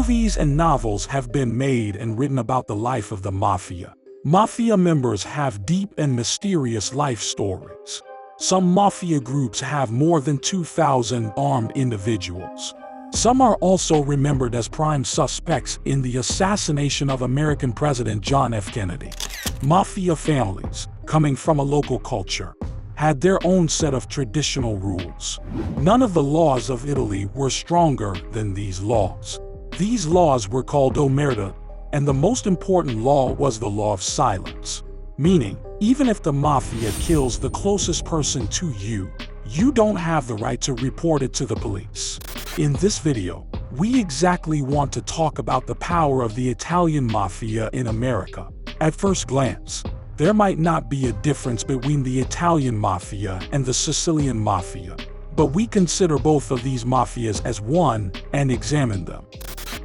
Movies and novels have been made and written about the life of the Mafia. Mafia members have deep and mysterious life stories. Some Mafia groups have more than 2,000 armed individuals. Some are also remembered as prime suspects in the assassination of American President John F. Kennedy. Mafia families, coming from a local culture, had their own set of traditional rules. None of the laws of Italy were stronger than these laws. These laws were called omerta, and the most important law was the law of silence. Meaning, even if the Mafia kills the closest person to you, you don't have the right to report it to the police. In this video, we exactly want to talk about the power of the Italian Mafia in America. At first glance, there might not be a difference between the Italian Mafia and the Sicilian Mafia, but we consider both of these mafias as one and examine them.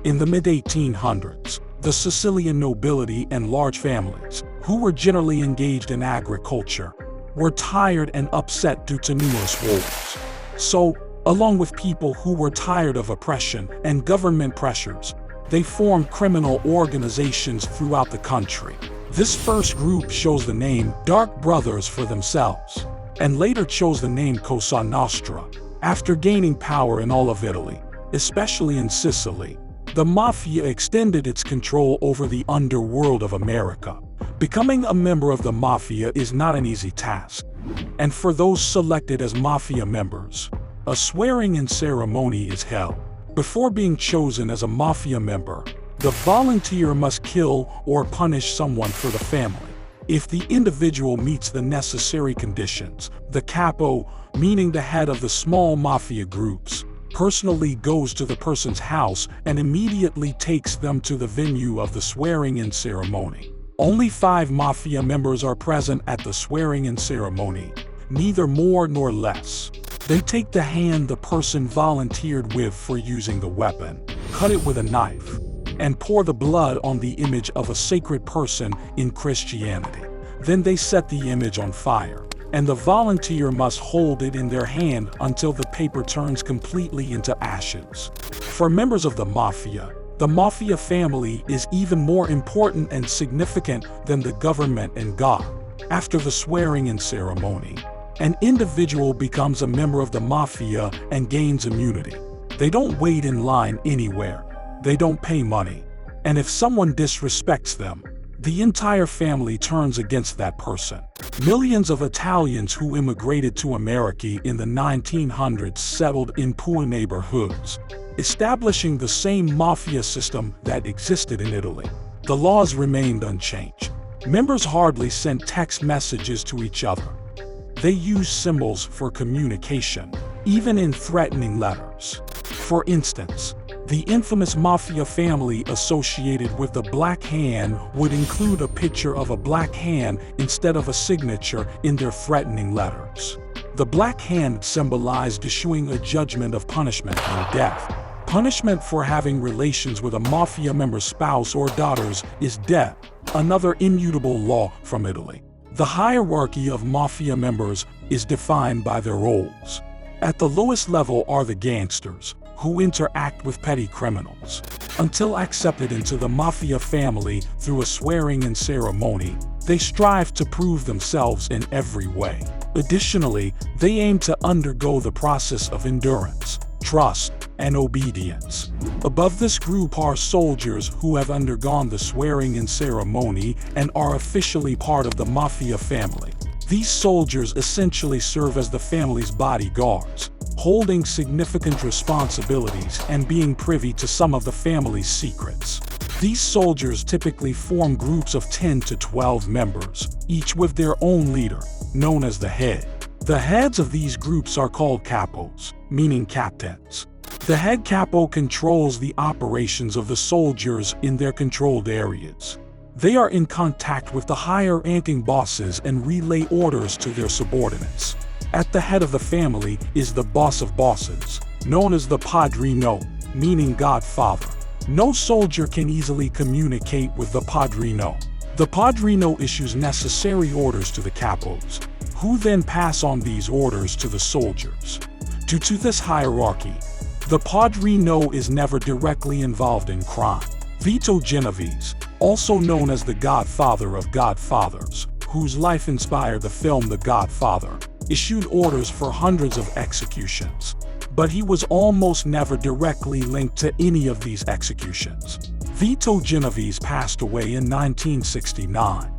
In the mid-1800s, the Sicilian nobility and large families, who were generally engaged in agriculture, were tired and upset due to numerous wars. So, along with people who were tired of oppression and government pressures, they formed criminal organizations throughout the country. This first group chose the name Dark Brothers for themselves, and later chose the name Cosa Nostra. After gaining power in all of Italy, especially in Sicily, the Mafia extended its control over the underworld of America. Becoming a member of the Mafia is not an easy task, and for those selected as Mafia members, a swearing-in ceremony is held. Before being chosen as a Mafia member, the volunteer must kill or punish someone for the family. If the individual meets the necessary conditions, the capo, meaning the head of the small Mafia groups, personally goes to the person's house and immediately takes them to the venue of the swearing-in ceremony. Only 5 Mafia members are present at the swearing-in ceremony, neither more nor less. They take the hand the person volunteered with for using the weapon, cut it with a knife, and pour the blood on the image of a sacred person in Christianity. Then they set the image on fire, and the volunteer must hold it in their hand until the paper turns completely into ashes. For members of the Mafia family is even more important and significant than the government and God. After the swearing-in ceremony, an individual becomes a member of the Mafia and gains immunity. They don't wait in line anywhere. They don't pay money. And if someone disrespects them, the entire family turns against that person. Millions of Italians who immigrated to America in the 1900s settled in poor neighborhoods, establishing the same Mafia system that existed in Italy. The laws remained unchanged. Members hardly sent text messages to each other. They used symbols for communication, even in threatening letters. For instance, the infamous Mafia family associated with the Black Hand would include a picture of a black hand instead of a signature in their threatening letters. The Black Hand symbolized issuing a judgment of punishment and death. Punishment for having relations with a Mafia member's spouse or daughters is death, another immutable law from Italy. The hierarchy of Mafia members is defined by their roles. At the lowest level are the gangsters, who interact with petty criminals. Until accepted into the Mafia family through a swearing-in ceremony, they strive to prove themselves in every way. Additionally, they aim to undergo the process of endurance, trust, and obedience. Above this group are soldiers who have undergone the swearing-in ceremony and are officially part of the Mafia family. These soldiers essentially serve as the family's bodyguards, holding significant responsibilities and being privy to some of the family's secrets. These soldiers typically form groups of 10 to 12 members, each with their own leader, known as the head. The heads of these groups are called capos, meaning captains. The head capo controls the operations of the soldiers in their controlled areas. They are in contact with the higher-ranking bosses and relay orders to their subordinates. At the head of the family is the boss of bosses, known as the padrino, meaning godfather. No soldier can easily communicate with the padrino. The padrino issues necessary orders to the capos, who then pass on these orders to the soldiers. Due to this hierarchy, The Padrino is never directly involved in crime. Vito Genovese, also known as the Godfather of Godfathers, whose life inspired the film The Godfather, issued orders for hundreds of executions. But he was almost never directly linked to any of these executions. Vito Genovese passed away in 1969.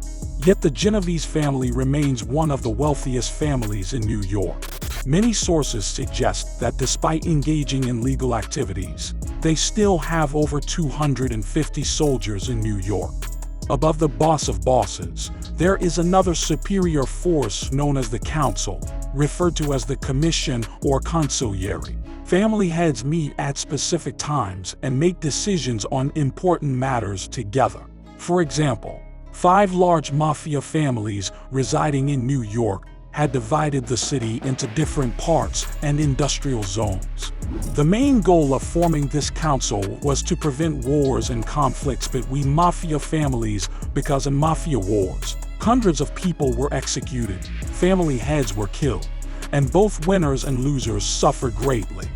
Yet the Genovese family remains one of the wealthiest families in New York. Many sources suggest that despite engaging in legal activities, they still have over 250 soldiers in New York. Above the boss of bosses, there is another superior force known as the Council, referred to as the Commission or Consigliere. Family heads meet at specific times and make decisions on important matters together. For example, 5 large mafia families residing in New York had divided the city into different parts and industrial zones. The main goal of forming this council was to prevent wars and conflicts between mafia families because in mafia wars, hundreds of people were executed, family heads were killed, and both winners and losers suffered greatly.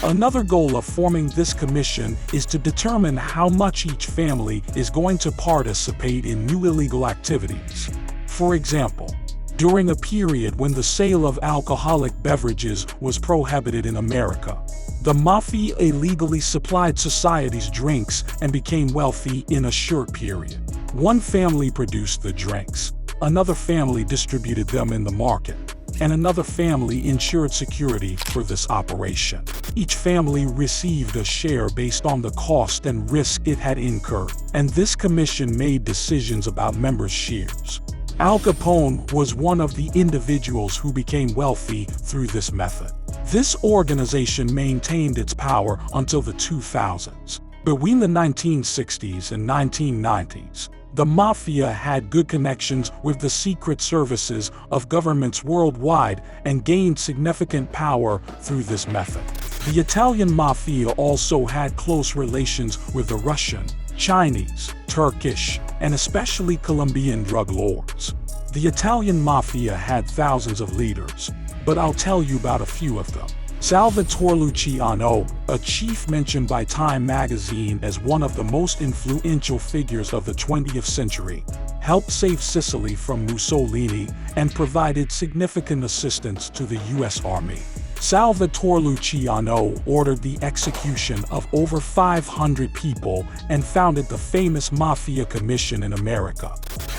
Another goal of forming this commission is to determine how much each family is going to participate in new illegal activities. For example, during a period when the sale of alcoholic beverages was prohibited in America, the Mafia illegally supplied society's drinks and became wealthy in a short period. One family produced the drinks, another family distributed them in the market, and another family ensured security for this operation. Each family received a share based on the cost and risk it had incurred, and this commission made decisions about members' shares. Al Capone was one of the individuals who became wealthy through this method. This organization maintained its power until the 2000s. Between the 1960s and 1990s, the Mafia had good connections with the secret services of governments worldwide and gained significant power through this method. The Italian Mafia also had close relations with the Russian, Chinese, Turkish, and especially Colombian drug lords. The Italian Mafia had thousands of leaders, but I'll tell you about a few of them. Salvatore Luciano, a chief mentioned by Time magazine as one of the most influential figures of the 20th century, helped save Sicily from Mussolini and provided significant assistance to the U.S. Army. Salvatore Luciano ordered the execution of over 500 people and founded the famous Mafia Commission in America.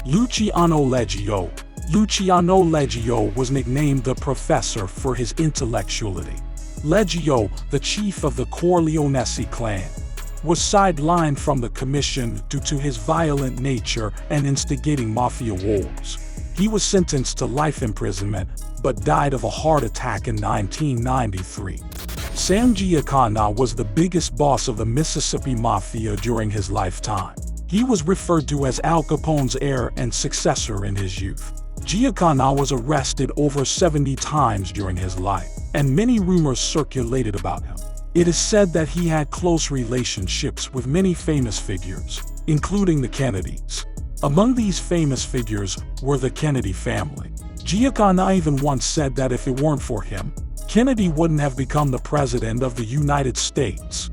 Luciano Leggio was nicknamed the Professor for his intellectuality. Leggio, the chief of the Corleonesi clan, was sidelined from the commission due to his violent nature and instigating mafia wars. He was sentenced to life imprisonment, but died of a heart attack in 1993. Sam Giancana was the biggest boss of the Mississippi Mafia during his lifetime. He was referred to as Al Capone's heir and successor in his youth. Giancana was arrested over 70 times during his life, and many rumors circulated about him. It is said that he had close relationships with many famous figures, including the Kennedys. Among these famous figures were the Kennedy family. Giancana even once said that if it weren't for him, Kennedy wouldn't have become the president of the United States.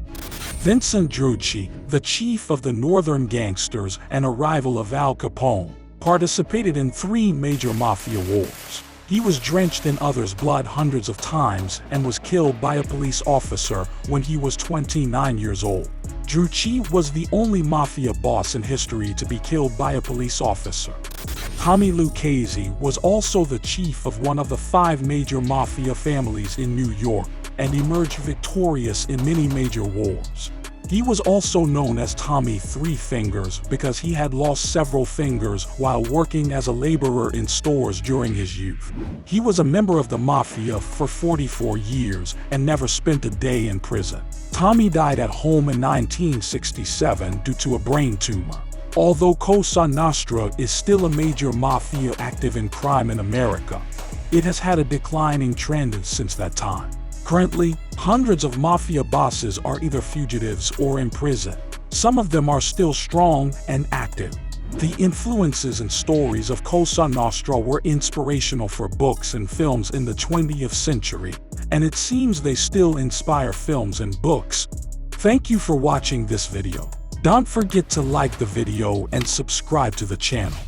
Vincent Drucci, the chief of the Northern Gangsters and a rival of Al Capone, participated in 3 major mafia wars. He was drenched in others' blood hundreds of times and was killed by a police officer when he was 29 years old. Drucci was the only mafia boss in history to be killed by a police officer. Tommy Lucchese was also the chief of one of the 5 major mafia families in New York and emerged victorious in many major wars. He was also known as Tommy Three Fingers because he had lost several fingers while working as a laborer in stores during his youth. He was a member of the Mafia for 44 years and never spent a day in prison. Tommy died at home in 1967 due to a brain tumor. Although Cosa Nostra is still a major mafia active in crime in America, it has had a declining trend since that time. Currently, hundreds of mafia bosses are either fugitives or in prison. Some of them are still strong and active. The influences and stories of Cosa Nostra were inspirational for books and films in the 20th century, and it seems they still inspire films and books. Thank you for watching this video. Don't forget to like the video and subscribe to the channel.